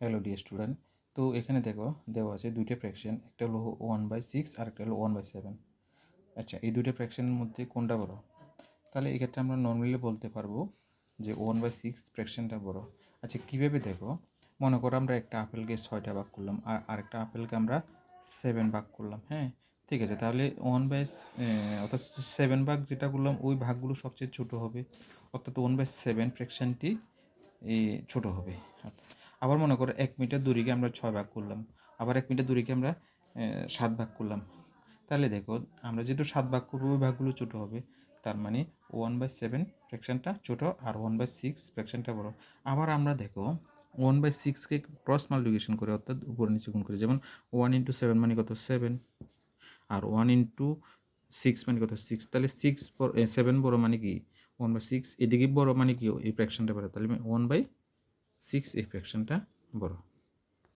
Hello dear student, তো এখানে দেখো দেওয়া আছে দুইটা ফ্র্যাকশন, একটা হলো 1/6 আর একটা হলো 1/7। আচ্ছা, এই দুইটা ফ্র্যাকশনের মধ্যে কোনটা বড়? তাহলে এক্ষেত্রে আমরা নর্মালি বলতে পারবো যে 1/6 ফ্র্যাকশনটা বড়। আচ্ছা, কীভাবে দেখো, মনে করো আমরা একটা আপেলকে 6টা ভাগ করলাম আর আরেকটা আপেলকে আমরা 7 ভাগ করলাম। হ্যাঁ, ঠিক আছে, তাহলে অর্থাৎ 7 ভাগ যেটা করলাম ওই ভাগগুলো সবচেয়ে ছোটো হবে, অর্থাৎ 1/7 ফ্র্যাকশনটি ছোটো হবে। আবার মনে করো 1 মিটার দূরীকে আমরা 6 ভাগ করলাম, আবার 1 মিটার দূরীকে আমরা 7 ভাগ করলাম। তাহলে দেখো আমরা যেহেতু 7 ভাগ করবো ওই ভাগগুলো ছোটো হবে, তার মানে 1/7 ফ্র্যাকশনটা ছোটো আর 1/6 ফ্র্যাকশনটা বড়। আবার আমরা দেখো 1/6কে ক্রস মাল্টিপ্লিকেশন করে, অর্থাৎ উপর নিচে গুণ করে, যেমন 1 × 7 মানে কত 7, আর 1 × 6 মানে কত 6। তাহলে 7 বড় মানে কি 1/6, এদিকে বড় মানে কি এই ফ্র্যাকশনটা বড়, তাহলে 1/6 এই ফ্র্যাকশনটা বড়।